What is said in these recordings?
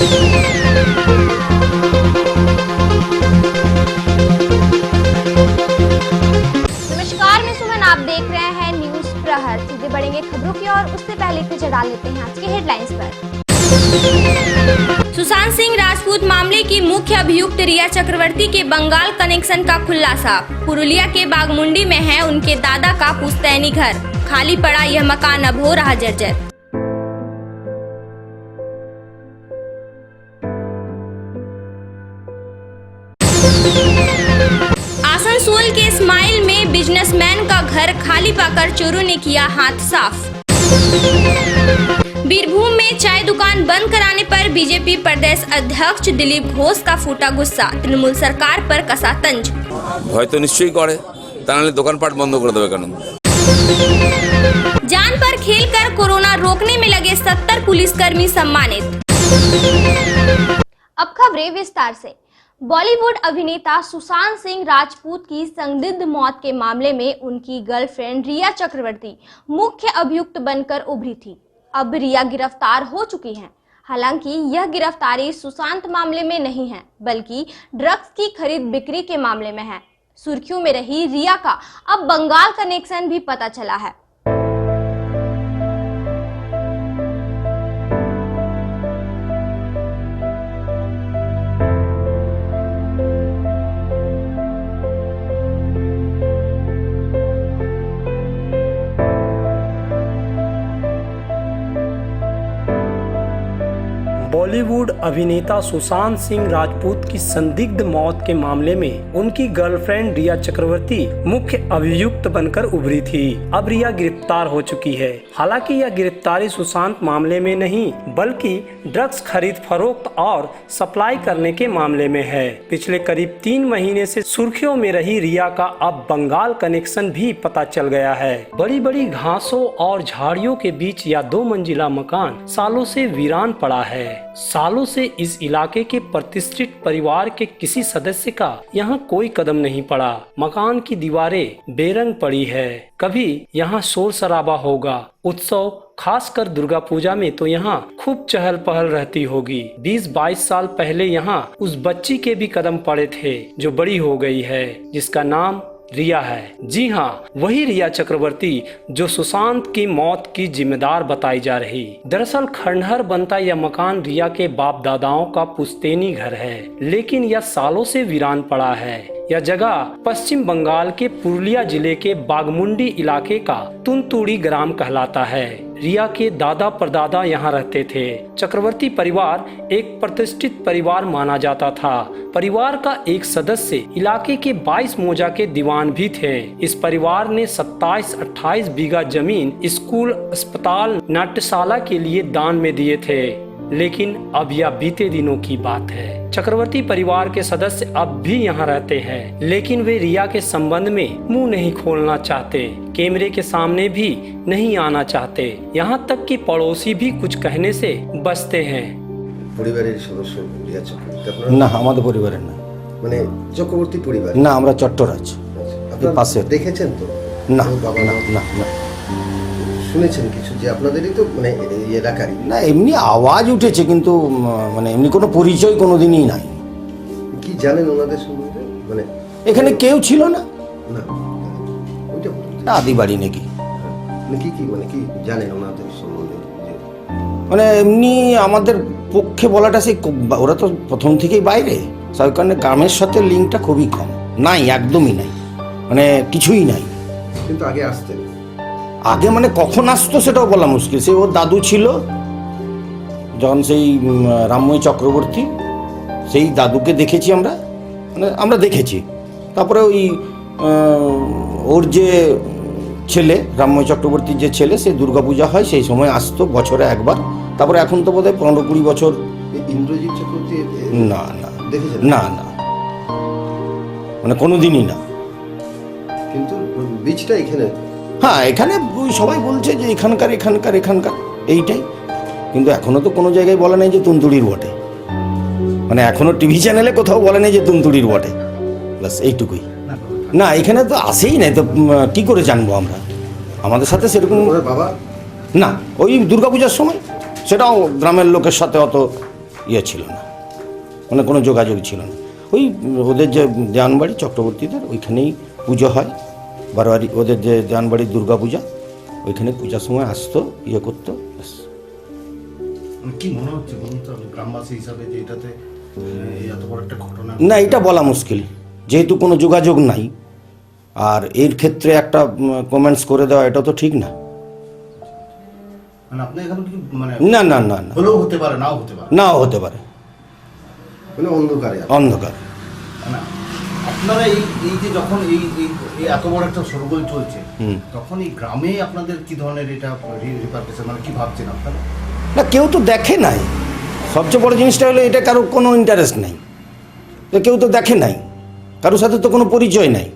नमस्कार, मैं सुमन, आप देख रहे हैं न्यूज प्रहर। सीधे बढ़ेंगे खबरों की ओर, उससे पहले एक नजर डाल लेते हैं आज के हेडलाइंस पर। सुशांत सिंह राजपूत मामले की मुख्य अभियुक्त रिया चक्रवर्ती के बंगाल कनेक्शन का खुलासा। पुरुलिया के बागमुंडी में है उनके दादा का पुश्तैनी घर, खाली पड़ा यह मकान अब हो रहा जर्जर। आसनसोल के स्माइल में बिजनेसमैन का घर खाली पाकर चोरों ने किया हाथ साफ। बीरभूम में चाय दुकान बंद कराने पर बीजेपी प्रदेश अध्यक्ष दिलीप घोष का फूटा गुस्सा, तृणमूल सरकार पर कसा तंज। भय तो निश्चय करे, ताहले दुकानपाट बंद कर देबे केन। जान पर खेलकर कोरोना रोकने में लगे 70 पुलिसकर्मी सम्मानित। अब खबरें विस्तार से। बॉलीवुड अभिनेता सुशांत सिंह राजपूत की संदिग्ध मौत के मामले में उनकी गर्लफ्रेंड रिया चक्रवर्ती मुख्य अभियुक्त बनकर उभरी थी। अब रिया गिरफ्तार हो चुकी हैं। हालांकि यह गिरफ्तारी सुशांत मामले में नहीं है, बल्कि ड्रग्स की खरीद बिक्री के मामले में है। सुर्खियों में रही रिया का अब बंगाल कनेक्शन भी पता चला है। बॉलीवुड अभिनेता सुशांत सिंह राजपूत की संदिग्ध मौत के मामले में उनकी गर्लफ्रेंड रिया चक्रवर्ती मुख्य अभियुक्त बनकर उभरी थी। अब रिया गिरफ्तार हो चुकी है। हालांकि यह गिरफ्तारी सुशांत मामले में नहीं, बल्कि ड्रग्स खरीद फरोख्त और सप्लाई करने के मामले में है। पिछले करीब 3 महीने से सुर्खियों में रही रिया का अब बंगाल कनेक्शन भी पता चल गया है। बड़ी बड़ी घासों और झाड़ियों के बीच यह 2 मंजिला मकान सालों से वीरान पड़ा है। सालों से इस इलाके के प्रतिष्ठित परिवार के किसी सदस्य का यहाँ कोई कदम नहीं पड़ा। मकान की दीवारें बेरंग पड़ी है। कभी यहाँ शोर शराबा होगा। उत्सव खासकर दुर्गा पूजा में तो यहाँ खूब चहल पहल रहती होगी। 20-22 साल पहले यहाँ उस बच्ची के भी कदम पड़े थे जो बड़ी हो गई है, जिसका नाम रिया है। जी हाँ, वही रिया चक्रवर्ती जो सुशांत की मौत की जिम्मेदार बताई जा रही। दरअसल खंडहर बनता यह मकान रिया के बाप दादाओं का पुश्तैनी घर है, लेकिन यह सालों से वीरान पड़ा है। यह जगह पश्चिम बंगाल के पुरुलिया जिले के बागमुंडी इलाके का तुंतुड़ी ग्राम कहलाता है। रिया के दादा परदादा यहाँ रहते थे। चक्रवर्ती परिवार एक प्रतिष्ठित परिवार माना जाता था। परिवार का एक सदस्य इलाके के 22 मौजा के दीवान भी थे। इस परिवार ने 27-28 बीघा जमीन स्कूल, अस्पताल, नाट्यशाला के लिए दान में दिए थे। लेकिन अब यह बीते दिनों की बात है। चक्रवर्ती परिवार के सदस्य अब भी यहाँ रहते हैं, लेकिन वे रिया के संबंध में मुंह नहीं खोलना चाहते, कैमरे के सामने भी नहीं आना चाहते। यहाँ तक कि पड़ोसी भी कुछ कहने से बचते हैं। পরিবারের সদস্য রিয়া চক্রবর্তী না, আমাদের পরিবারের না, মানে চক্রবর্তী পরিবার না, আমরা চট্টরাজ আপনারা পাশে দেখেছেন তো? না বাবা না না না শুনেছেন কিছু যে আপনাদেরই তো মানে এই এলাকারই? না, এমনি আওয়াজ উঠেছে, কিন্তু মানে এমনি কোনো পরিচয় কোনোদিনই নাই। কি জানেন ওনাদের সম্বন্ধে? মানে এখানে কেউ ছিল না, না ওইটা বলুন। না আদি বাড়ি নাকি, মানে কি মানে কি জানেন ওনাদের সম্বন্ধে? মানে এমনি আমাদের পক্ষে বলাটা সেই, ওরা তো প্রথম থেকেই বাইরে, সেই কারণে গ্রামের সাথে লিঙ্কটা খুবই কম, নাই, একদমই নাই, মানে কিছুই নাই। কিন্তু আগে আসতেন? আগে মানে কখন আসতো সেটাও বলা মুশকিল। সে ওর দাদু ছিল যখন, সেই রামময় চক্রবর্তী, সেই দাদুকে দেখেছি আমরা, মানে আমরা দেখেছি। তারপরে ওই ওর যে ছেলে, রামময় চক্রবর্তীর যে ছেলে, সে দুর্গাপূজা হয় সেই সময় আসতো বছরে একবার। তারপরে এখন তো বোধহয় 15-20 বছর। ইন্দ্রজিৎ চক্রবর্তী? না না দেখেছেন? না না, মানে কোনোদিনই না। কিন্তু বীজটা এখানে? হ্যাঁ, এখানে সবাই বলছে যে এখানকার এইটাই, কিন্তু এখনো তো কোনো জায়গায় বলা নেই যে তুনতুড়ির বটে। মানে এখনো টিভি চ্যানেলে কোথাও বলে নেই যে তুনতুড়ির বটে, ব্যাস এইটুকুই। না, এখানে তো আসেই নাই, তো কি করে জানবো আমরা? আমাদের সাথে সেরকম বাবা না, ওই দুর্গাপূজার সময়, সেটাও গ্রামের লোকের সাথে অত ইয়ে ছিল না, মানে কোনো যোগাযোগ ছিল না। ওই ওদের যে দেওয়ানবাড়ি চক্রবর্তীদের ওইখানেই পুজো হয়, বারোয়ারি ওদের যে দেওয়ানবাড়ির দুর্গা পূজা, ওইখানে পূজার সময় আসতো, ইয়ে করতো, ব্যাস। কি মনে হচ্ছে বলুন তো গ্রামবাসী হিসাবে যে এটাতে এত বড় একটা ঘটনা? না, এটা বলা মুশকিল, যেহেতু কোনো যোগাযোগ নাই। আর এর ক্ষেত্রে একটা কমেন্টস করে দেওয়া এটা তো ঠিক না। মানে আপনি এখন কি মানে না না না না, হলেও হতে পারে, নাও হতে পারে, নাও হতে পারে, মানে অন্ধকারে অন্ধকার। না আপনারা এই এই যে যখন এই এই এত বড় একটা সরগোল চলছে, তখন এই গ্রামে আপনাদের কি ধরনের এটা রিপারকেশন, মানে কি ভাবছেন আপনারা? না, কেউ তো দেখে নাই। সবচেয়ে বড় জিনিসটা হলো এটা কারোর কোনো ইন্টারেস্ট নাই, তো কেউ তো দেখে নাই, কারোর সাথে তো কোনো পরিচয় নাই,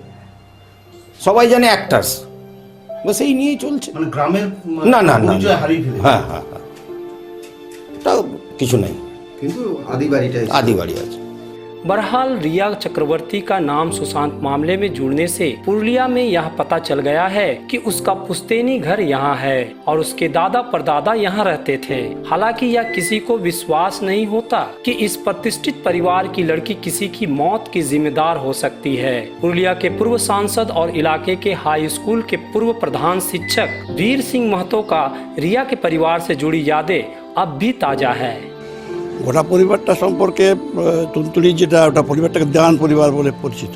সবাই জানে অ্যাক্টার্স, বাস এই নিয়েই চলছে। মানে গ্রামের না না না, পরিচয় হারিয়ে ফেলে। হ্যাঁ হ্যাঁ হ্যাঁ, তাও কিছু নাই, কিন্তু আদিবাড়িটাই আদি বাড়ি আছে। बहरहाल रिया चक्रवर्ती का नाम सुशांत मामले में जुड़ने से पुरुलिया में यह पता चल गया है कि उसका पुश्तैनी घर यहाँ है और उसके दादा परदादा यहाँ रहते थे। हालांकि यह किसी को विश्वास नहीं होता कि इस प्रतिष्ठित परिवार की लड़की किसी की मौत की जिम्मेदार हो सकती है। पुरुलिया के पूर्व सांसद और इलाके के हाई स्कूल के पूर्व प्रधान शिक्षक वीर सिंह महतो का रिया के परिवार से जुड़ी यादें अब भी ताजा है। গোটা পরিবারটা সম্পর্কে তুলতুলি যেটা, ওটা পরিবারটাকে দেওয়ান পরিবার বলে পরিচিত।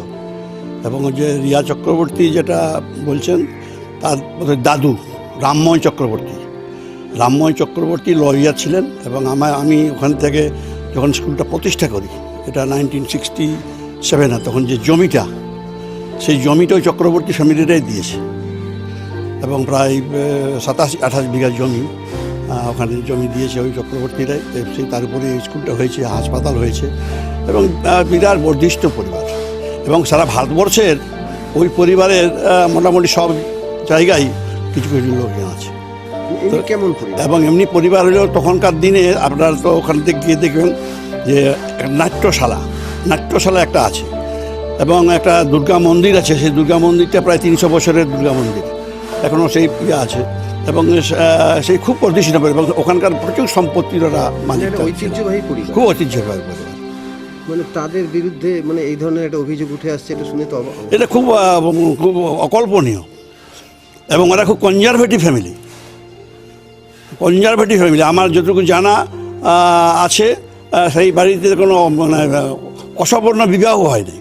এবং ওই যে রিয়া চক্রবর্তী যেটা বলছেন, তার দাদু রামময় চক্রবর্তী লয়ার ছিলেন। এবং আমি ওখান থেকে যখন স্কুলটা প্রতিষ্ঠা করি, এটা 1967, তখন যে জমিটা, সেই জমিটা ওই চক্রবর্তী ফ্যামিলিরাই দিয়েছে। এবং প্রায় 27-28 বিঘা জমি ওখানে জমি দিয়েছে ওই চক্রবর্তীরাই। সেই তার উপরে স্কুলটা হয়েছে, হাসপাতাল হয়েছে, এবং বিরাট বর্ধিষ্ঠ পরিবার। এবং সারা ভারতবর্ষের ওই পরিবারের মোটামুটি সব জায়গায় কিছু কিছু লোকজন আছে। কেমন পরিবার? এবং এমনি পরিবার হলেও তখনকার দিনে আপনারা তো ওখান থেকে গিয়ে দেখবেন যে নাট্যশালা একটা আছে, এবং একটা দুর্গা মন্দির আছে। সেই দুর্গা মন্দিরটা প্রায় 300 বছরের দুর্গা মন্দির, এখনও সেই ইয়ে আছে। এবং সেই খুব প্রতিষ্ঠিত এবং ওখানকার প্রচুর সম্পত্তির ওরা মালিক, ঐতিহ্যবাহী পরিবার, খুব ঐতিহ্যবাহী পরিবার। মানে তাদের বিরুদ্ধে মানে এই ধরনের একটা অভিযোগ উঠে আসছে, এটা শুনে তো এটা খুব খুব অকল্পনীয়। এবং ওরা খুব কনজারভেটিভ ফ্যামিলি। আমার যতটুকু জানা আছে, সেই বাড়িতে কোনো মানে অসবর্ণ বিবাহ হয়নি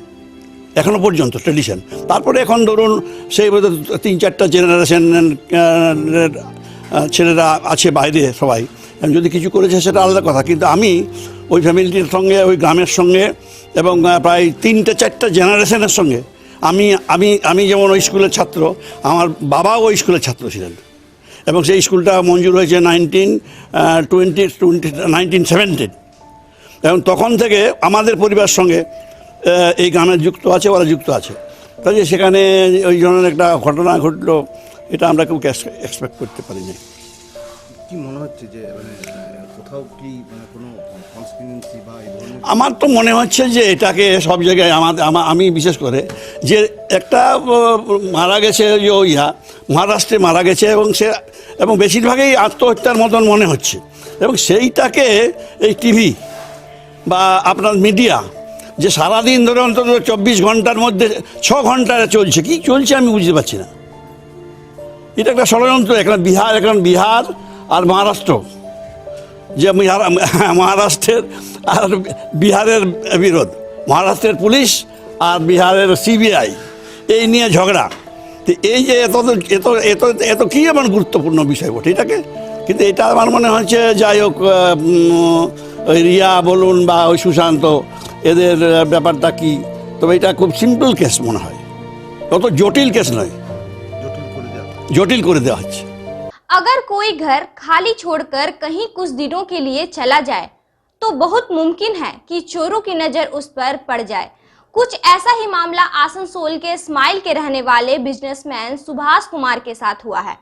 এখনো পর্যন্ত, ট্রেডিশন। তারপরে এখন ধরুন সেই 3-4টা জেনারেশনের ছেলেরা আছে বাইরে, সবাই যদি কিছু করেছে সেটা আলাদা কথা। কিন্তু আমি ওই ফ্যামিলিটির সঙ্গে, ওই গ্রামের সঙ্গে, এবং প্রায় 3-4টা জেনারেশনের সঙ্গে আমি যেমন ওই স্কুলের ছাত্র, আমার বাবাও ওই স্কুলের ছাত্র ছিলেন। এবং সেই স্কুলটা মঞ্জুর হয়েছে 1917। এবং তখন থেকে আমাদের পরিবারের সঙ্গে এই গ্রামের যুক্ত আছে, ওরা যুক্ত আছে। কাজে সেখানে ওই ধরনের একটা ঘটনা ঘটলো, এটা আমরা কেউ এক্সপেক্ট করতে পারিনি। কি মনে হচ্ছে যে মানে কোথাও কি মানে কোনো কনস্পিরেন্সি বা এই ধরনের? আমার তো মনে হচ্ছে যে এটাকে সব জায়গায় আমি বিশেষ করে যে একটা মারা গেছে, মহারাষ্ট্রে মারা গেছে, এবং বেশিরভাগই আত্মহত্যার মতন মনে হচ্ছে। এবং সেইটাকে এই টিভি বা আপনার মিডিয়া যে সারাদিন ধরে অন্তত 24 ঘন্টার মধ্যে 6 ঘন্টা চলছে, কি চলছে আমি বুঝতে পারছি না। এটা একটা ষড়যন্ত্র। এখন বিহার আর মহারাষ্ট্র, যে মহারাষ্ট্রের আর বিহারের বিরোধ, মহারাষ্ট্রের পুলিশ আর বিহারের সিবিআই, এই নিয়ে ঝগড়া। তো এই যে এত কী এমন গুরুত্বপূর্ণ বিষয় বটে এটাকে। কিন্তু এটা আমার মনে হচ্ছে, যাই হোক, ওই রিয়া বলুন বা ওই সুশান্ত, এদের ব্যাপারটা কি, তবে এটা খুব সিম্পল কেস মনে হয়, অত জটিল কেস নয়, জটিল করে দেওয়া হচ্ছে। अगर कोई घर खाली छोड़कर कहीं कुछ दिनों के लिए चला जाए तो बहुत मुमकिन है कि चोरों की नजर उस पर पड़ जाए। कुछ ऐसा ही मामला आसनसोल के स्माइल के रहने वाले बिजनेसमैन सुभाष कुमार के साथ हुआ है।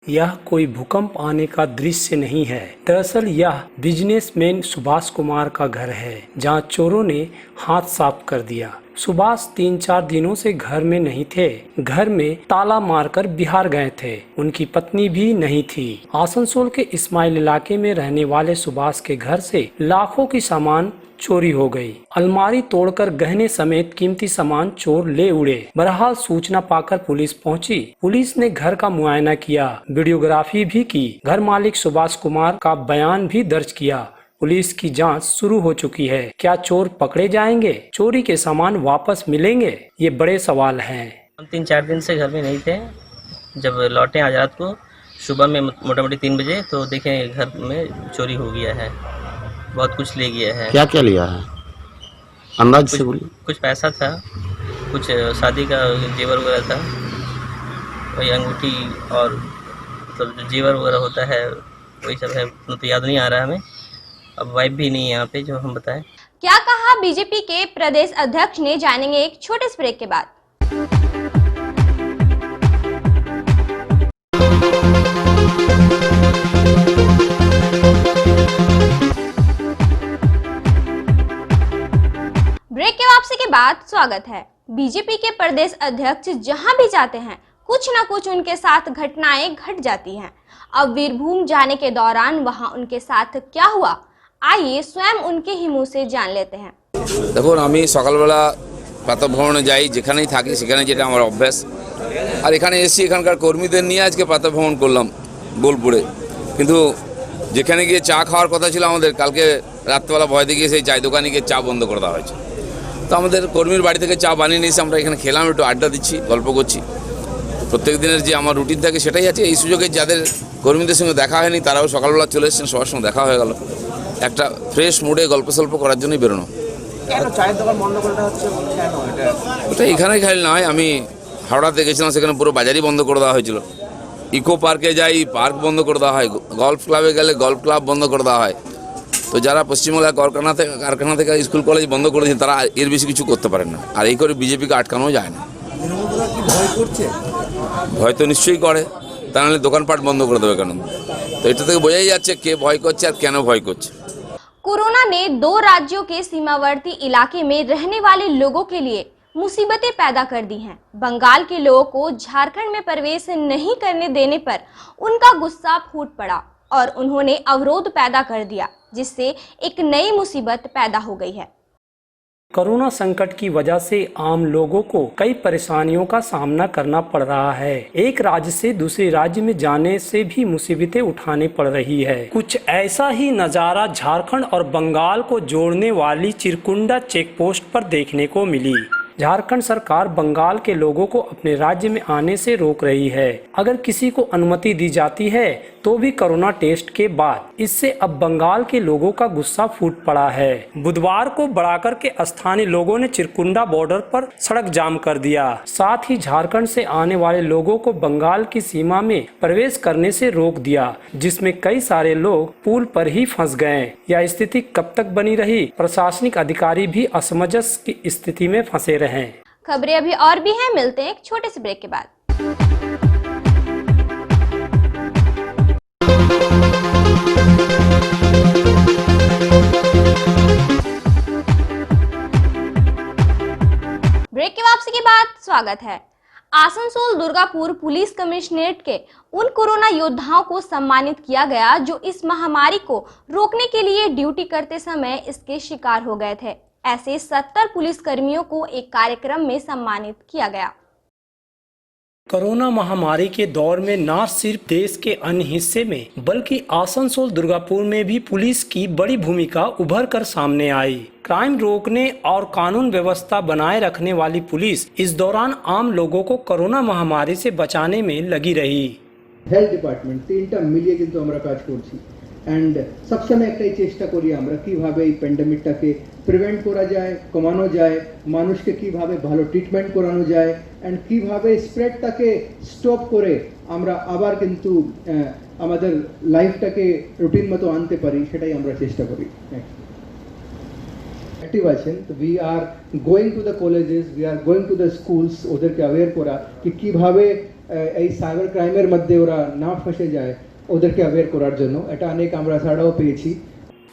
यह कोई भूकंप आने का दृश्य नहीं है। दरअसल यह बिजनेसमैन सुभाष कुमार का घर है, जहां चोरों ने हाथ साफ कर दिया। सुभाष 3-4 दिनों से घर में नहीं थे। घर में ताला मारकर बिहार गए थे। उनकी पत्नी भी नहीं थी। आसनसोल के इस्माइल इलाके में रहने वाले सुभाष के घर से लाखों की सामान चोरी हो गई। अलमारी तोड़कर गहने समेत कीमती सामान चोर ले उड़े। बहरहाल सूचना पाकर पुलिस पहुंची। पुलिस ने घर का मुआयना किया, वीडियोग्राफी भी की। घर मालिक सुभाष कुमार का बयान भी दर्ज किया। पुलिस की जांच शुरू हो चुकी है। क्या चोर पकड़े जाएंगे? चोरी के सामान वापस मिलेंगे? ये बड़े सवाल हैं। हम 3-4 दिन से घर में नहीं थे। जब लौटे आज रात को सुबह में मोटा मोटी 3 बजे तो देखें घर में चोरी हो गया है। बहुत कुछ ले गया है। क्या क्या लिया है अंदाज से बोलिए। कुछ पैसा था, कुछ शादी का जेवर वगैरह था, वही अंगूठी और तो जो जेवर वगैरह होता है वही सब है। तो याद नहीं आ रहा हमें। अब वाइफ भी नहीं है यहाँ पे जो हम बताएं। क्या कहा बीजेपी के प्रदेश अध्यक्ष ने, जानेंगे एक छोटे से ब्रेक के बाद। ब्रेक के वापसी के बाद स्वागत है। बीजेपी के प्रदेश अध्यक्ष जहां भी जाते हैं कुछ न कुछ उनके साथ घटनाएं घट जाती हैं। अब वीरभूम जाने के दौरान वहां उनके साथ क्या हुआ, आइए स्वयं उनके ही मुंह से जान लेते हैं। দেখুন আমি সকালবেলা প্রাতঃভ্রমণে যাই, যেখানেই থাকি সেখানে, যেটা আমার অভ্যাস। আর এখানে এসেছি এখানকার কর্মীদের নিয়ে আজকে প্রাতঃভ্রমণ করলাম বোলপুরে। কিন্তু যেখানে গিয়ে চা খাওয়ার কথা ছিল আমাদের, কালকে রাত্রেবেলা ভয় দেখিয়ে সেই চায়ের দোকানে গিয়ে চা বন্ধ করে দেওয়া হয়েছে। তো আমাদের কর্মীর বাড়ি থেকে চা বানিয়ে নিয়েছি, আমরা এখানে খেলাম, একটু আড্ডা দিচ্ছি, গল্প করছি। প্রত্যেক দিনের যে আমার রুটিন থাকে সেটাই আছে। এই সুযোগে যাদের কর্মীদের সঙ্গে দেখা হয়নি তারাও সকালবেলা চলে এসেছেন, সবার সঙ্গে দেখা হয়ে গেল। একটা ফ্রেশ মুডে গল্প সল্প করার জন্যই বেরোনো। ওটা এখানেই খালি নয়, আমি হাওড়াতে গেছিলাম, সেখানে পুরো বাজারই বন্ধ করে দেওয়া হয়েছিল। ইকো পার্কে যাই, পার্ক বন্ধ করে দেওয়া হয়। গল্ফ ক্লাবে গেলে গল্ফ ক্লাব বন্ধ করে দেওয়া হয়। তো যারা পশ্চিমবাংলার কারখানা থেকে স্কুল কলেজ বন্ধ করেছে তারা এর বেশি কিছু করতে পারেন না। আর এই করে বিজেপিকে আটকানো যায় না। ভয় তো নিশ্চয়ই করে, তা নাহলে দোকানপাট বন্ধ করে দেবে কেন? তো এটা থেকে বোঝাই যাচ্ছে কে ভয় করছে আর কেন ভয় করছে। कोरोना ने 2 राज्यों के सीमावर्ती इलाके में रहने वाले लोगों के लिए मुसीबतें पैदा कर दी हैं। बंगाल के लोगों को झारखंड में प्रवेश नहीं करने देने पर उनका गुस्सा फूट पड़ा और उन्होंने अवरोध पैदा कर दिया, जिससे एक नई मुसीबत पैदा हो गई है। कोरोना संकट की वजह से आम लोगों को कई परेशानियों का सामना करना पड़ रहा है। एक राज्य से दूसरे राज्य में जाने से भी मुसीबतें उठानी पड़ रही है। कुछ ऐसा ही नज़ारा झारखंड और बंगाल को जोड़ने वाली चिरकुंडा चेक पोस्ट पर देखने को मिली। झारखंड सरकार बंगाल के लोगों को अपने राज्य में आने से रोक रही है। अगर किसी को अनुमति दी जाती है तो भी कोरोना टेस्ट के बाद। इससे अब बंगाल के लोगों का गुस्सा फूट पड़ा है। बुधवार को बढ़ाकर के स्थानीय लोगों ने चिरकुंडा बॉर्डर पर सड़क जाम कर दिया। साथ ही झारखंड से आने वाले लोगों को बंगाल की सीमा में प्रवेश करने से रोक दिया, जिसमें कई सारे लोग पुल पर ही फंस गए। यह स्थिति कब तक बनी रही, प्रशासनिक अधिकारी भी असमंजस की स्थिति में फंसे रहे। खबरें अभी और भी हैं, मिलते हैं एक छोटे से ब्रेक के बाद। ब्रेक के वापसी के बाद स्वागत है। आसनसोल दुर्गापुर पुलिस कमिश्नरेट के उन कोरोना योद्धाओं को सम्मानित किया गया जो इस महामारी को रोकने के लिए ड्यूटी करते समय इसके शिकार हो गए थे। ऐसे 70 पुलिस कर्मियों को एक कार्यक्रम में सम्मानित किया गया। कोरोना महामारी के दौर में न सिर्फ देश के अन्य हिस्से में बल्कि आसनसोल दुर्गापुर में भी पुलिस की बड़ी भूमिका उभर कर सामने आई। क्राइम रोकने और कानून व्यवस्था बनाए रखने वाली पुलिस इस दौरान आम लोगों को कोरोना महामारी से बचाने में लगी रही। হেলথ ডিপার্টমেন্ট তিনটা মিলিয়ে কিন্তু আমরা কাজ করছি অ্যান্ড সবসময় একটাই চেষ্টা করি আমরা কিভাবে এই প্যান্ডেমিকটাকে প্রিভেন্ট করা যায়, কমানো যায়, মানুষকে কিভাবে ভালো ট্রিটমেন্ট করানো যায় অ্যান্ড কিভাবে স্প্রেডটাকে স্টপ করে আমরা আবার কিন্তু আমাদের লাইফটাকে রুটিন মতো আনতে পারি, সেটাই আমরা চেষ্টা করি। অ্যাক্টিভ আছেন তো we are going to the colleges, we are going to the schools, ওদেরকে অ্যাওয়্যার করা কি কিভাবে এই সাইবার ক্রাইমের মধ্যে ওরা না ফেসে যায়, ওদেরকে অ্যাওয়্যার করার জন্য এটা অনেক আমরা সাড়াও পেয়েছি।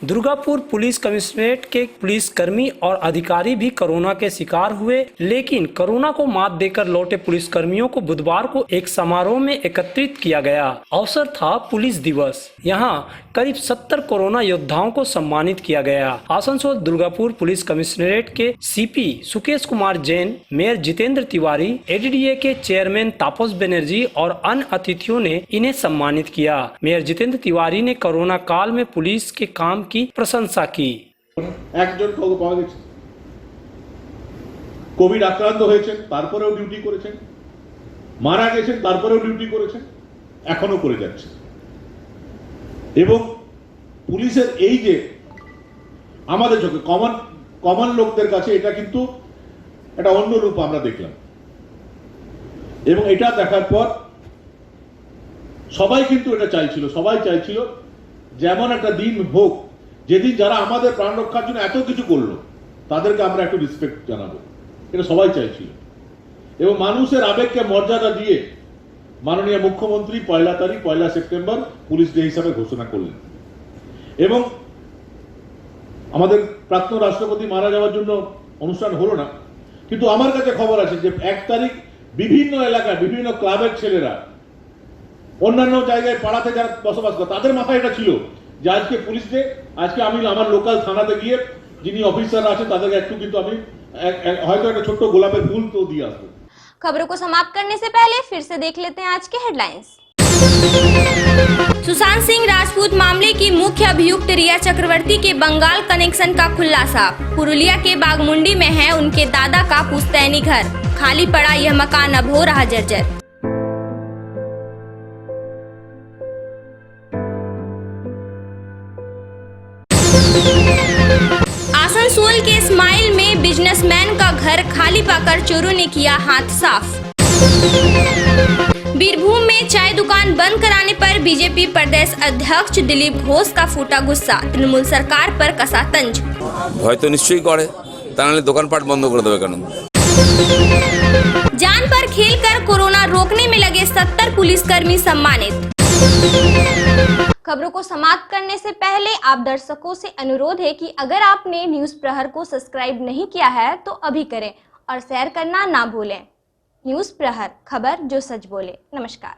दुर्गापुर पुलिस कमिश्नरेट के पुलिसकर्मी और अधिकारी भी कोरोना के शिकार हुए, लेकिन कोरोना को मात देकर लौटे पुलिसकर्मियों को बुधवार को एक समारोह में एकत्रित किया गया। अवसर था पुलिस दिवस। यहां करीब 70 कोरोना योद्धाओं को सम्मानित किया गया। आसनसोल दुर्गापुर पुलिस कमिश्नरेट के सीपी सुकेश कुमार जैन, मेयर जितेंद्र तिवारी, एडीडीए के चेयरमैन तापस बनर्जी और अन्य अतिथियों ने इन्हें सम्मानित किया। मेयर जितेंद्र तिवारी ने कोरोना काल में पुलिस के काम की प्रशंसा की। একজন কাউকে পাওয়া গেছে, কোভিড আক্রান্ত হয়েছেন তারপরেও ডিউটি করেছেন, মারা গেছেন তারপরেও ডিউটি করেছেন, এখনো করে যাচ্ছে। এবং পুলিশের এই যে আমাদের চোখে কমন লোকদের কাছে এটা কিন্তু একটা অন্য রূপ আমরা দেখলাম। এবং এটা দেখার পর সবাই কিন্তু এটা চাইছিল, সবাই চাইছিল যেমন একটা দিন হোক যেদিন যারা আমাদের প্রাণ রক্ষার জন্য এত কিছু করলো তাদেরকে আমরা একটু রেসপেক্ট জানাবো, এটা সবাই চাইছিল। এবং মানুষের আবেগকে মর্যাদা দিয়ে মাননীয় মুখ্যমন্ত্রী 1 সেপ্টেম্বর পুলিশ ডে হিসাবে ঘোষণা করলেন। এবং আমাদের প্রাক্তন রাষ্ট্রপতি মারা যাওয়ার জন্য অনুষ্ঠান হলো না, কিন্তু আমার কাছে খবর আছে যে 1 তারিখ বিভিন্ন এলাকায় বিভিন্ন ক্লাবের ছেলেরা অন্যান্য জায়গায় পাড়াতে যারা বসবাস করে তাদের মাথায় এটা ছিল যে আজকে পুলিশ ডে, আজকে আমি আমার লোকাল থানাতে গিয়ে যিনি অফিসাররা আছে তাদেরকে একটু কিন্তু আমি হয়তো একটা ছোট্ট গোলাপের ফুল তো দিয়ে আসবো। खबरों को समाप्त करने से पहले फिर से देख लेते हैं आज के हेडलाइंस। सुशांत सिंह राजपूत मामले की मुख्य अभियुक्त रिया चक्रवर्ती के बंगाल कनेक्शन का खुलासा। पुरुलिया के बागमुंडी में है उनके दादा का पुश्तैनी घर, खाली पड़ा यह मकान अब हो रहा जर्जर। आसनसोल के स्माइल में बिजनेसमैन का घर खाली पाकर चोरों ने किया हाथ साफ। बीरभूम में चाय दुकान बंद कराने पर बीजेपी प्रदेश अध्यक्ष दिलीप घोष का फूटा गुस्सा, तृणमूल सरकार पर कसा तंज। হয়তো নিশ্চয়ই করে, তা নাহলে দোকানপাট বন্ধ করে দেবে কেন? जान पर खेलकर कोरोना रोकने में लगे 70 पुलिसकर्मी सम्मानित। खबरों को समाप्त करने से पहले आप दर्शकों से अनुरोध है कि अगर आपने न्यूज प्रहर को सब्सक्राइब नहीं किया है तो अभी करें और शेयर करना ना भूलें। न्यूज प्रहर, खबर जो सच बोले। नमस्कार।